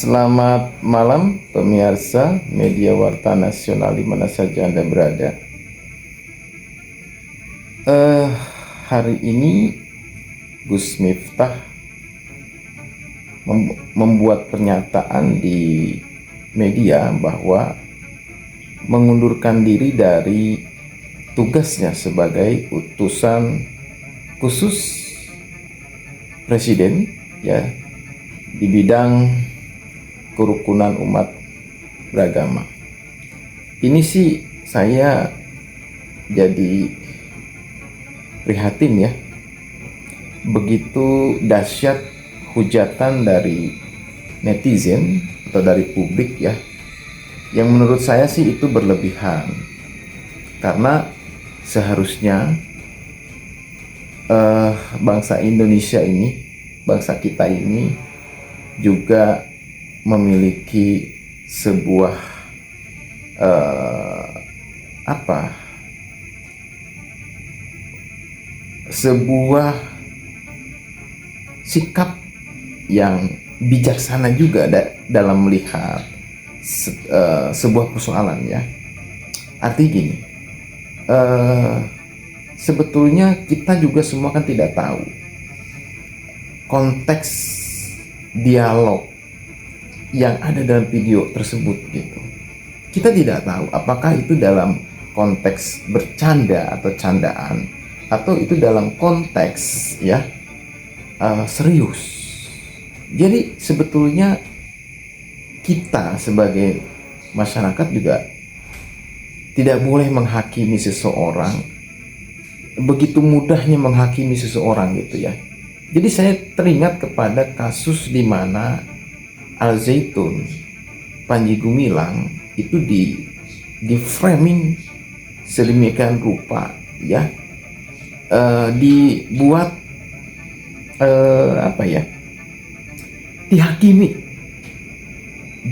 Selamat malam pemirsa media Warta Nasional di mana saja Anda berada. Hari ini Gus Miftah membuat pernyataan di media bahwa mengundurkan diri dari tugasnya sebagai utusan khusus presiden ya di bidang kerukunan umat beragama. Ini sih saya jadi prihatin ya. Begitu dahsyat hujatan dari netizen atau dari publik ya, yang menurut saya sih itu berlebihan. Karena seharusnya bangsa Indonesia ini, bangsa kita ini juga memiliki sebuah sebuah sikap yang bijaksana juga dalam melihat sebuah persoalan ya. Artinya gini, sebetulnya kita juga semua kan tidak tahu konteks dialog yang ada dalam video tersebut gitu. Kita tidak tahu apakah itu dalam konteks bercanda atau candaan, atau itu dalam konteks ya serius. Jadi sebetulnya kita sebagai masyarakat juga tidak boleh menghakimi seseorang, begitu mudahnya menghakimi seseorang gitu ya. Jadi saya teringat kepada kasus di mana Al Zaitun, Panji Gumilang itu di framing sedemikian rupa ya, dibuat dihakimi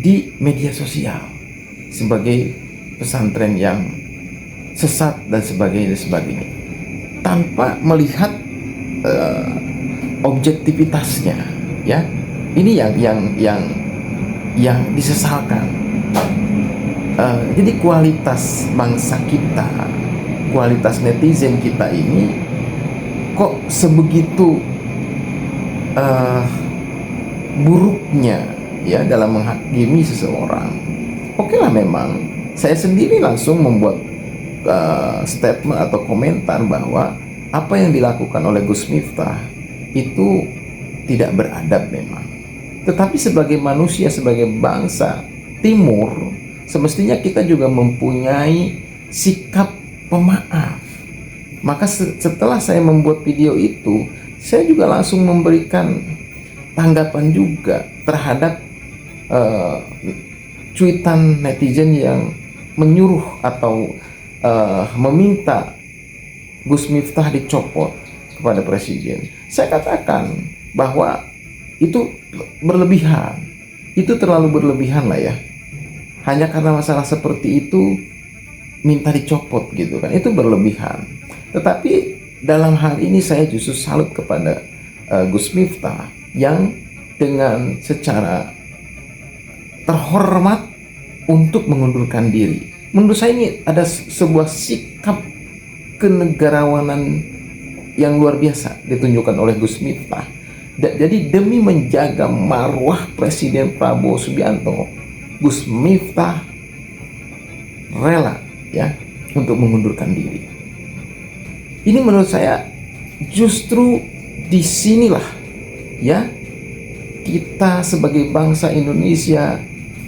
di media sosial sebagai pesantren yang sesat dan sebagainya tanpa melihat objektivitasnya ya. Ini yang disesalkan. Jadi kualitas bangsa kita, kualitas netizen kita ini kok sebegitu buruknya ya dalam menghakimi seseorang. Oke lah, memang saya sendiri langsung membuat statement atau komentar bahwa apa yang dilakukan oleh Gus Miftah itu tidak beradab memang. Tetapi sebagai manusia, sebagai bangsa Timur, semestinya kita juga mempunyai sikap pemaaf. Maka setelah saya membuat video itu, saya juga langsung memberikan tanggapan juga terhadap cuitan netizen yang menyuruh atau meminta Gus Miftah dicopot kepada presiden. Saya katakan bahwa itu berlebihan, itu terlalu berlebihan lah ya. Hanya karena masalah seperti itu minta dicopot gitu kan, itu berlebihan. Tetapi dalam hal ini saya justru salut kepada Gus Miftah yang dengan secara terhormat untuk mengundurkan diri. Menurut saya ini ada sebuah sikap kenegarawanan yang luar biasa ditunjukkan oleh Gus Miftah. Jadi demi menjaga marwah Presiden Prabowo Subianto, Gus Miftah rela ya untuk mengundurkan diri. Ini menurut saya justru disinilah ya kita sebagai bangsa Indonesia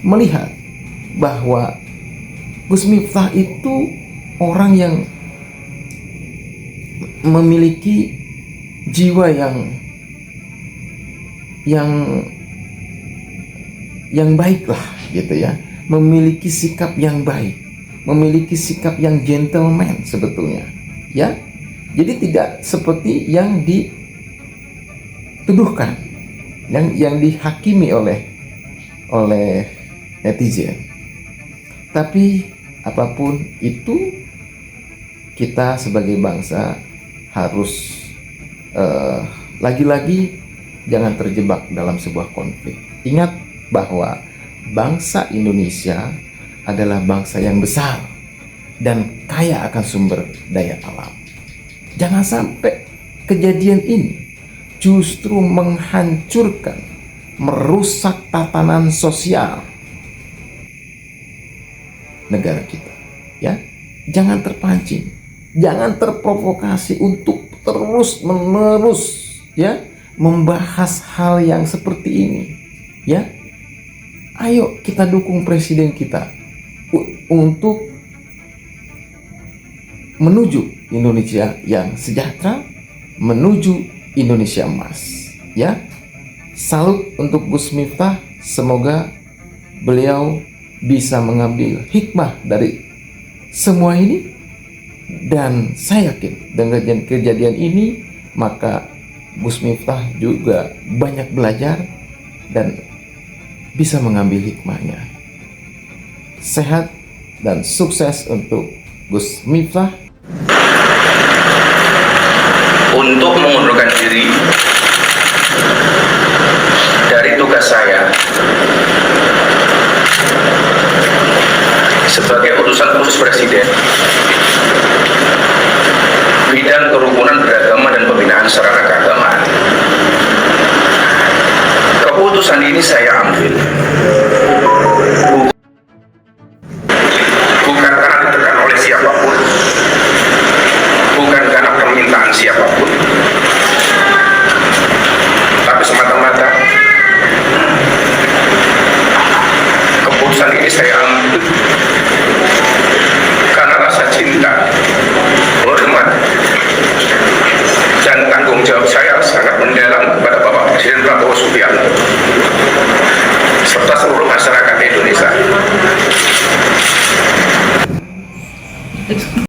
melihat bahwa Gus Miftah itu orang yang memiliki jiwa yang baik lah gitu ya, memiliki sikap yang baik, memiliki sikap yang gentleman sebetulnya ya. Jadi tidak seperti yang dituduhkan, yang dihakimi oleh netizen. Tapi apapun itu, kita sebagai bangsa harus lagi-lagi jangan terjebak dalam sebuah konflik. Ingat, bahwa bangsa Indonesia adalah bangsa yang besar dan kaya akan sumber daya alam. Jangan sampai kejadian ini justru menghancurkan, merusak tatanan sosial negara kita. Ya, jangan terpancing, jangan terprovokasi untuk terus-menerus ya membahas hal yang seperti ini. Ya, ayo kita dukung presiden kita untuk menuju Indonesia yang sejahtera, menuju Indonesia emas. Ya, salut untuk Gus Miftah. Semoga beliau bisa mengambil hikmah dari semua ini, dan saya yakin dengan kejadian ini maka Gus Miftah juga banyak belajar dan bisa mengambil hikmahnya. Sehat dan sukses untuk Gus Miftah. Untuk mengundurkan diri dari tugas saya sebagai utusan khusus Presiden bidang kerukunan beragama dan pembinaan sarana keagamaan. Keputusan ini saya ambil bukan karena ditekan oleh siapapun, bukan karena permintaan siapapun,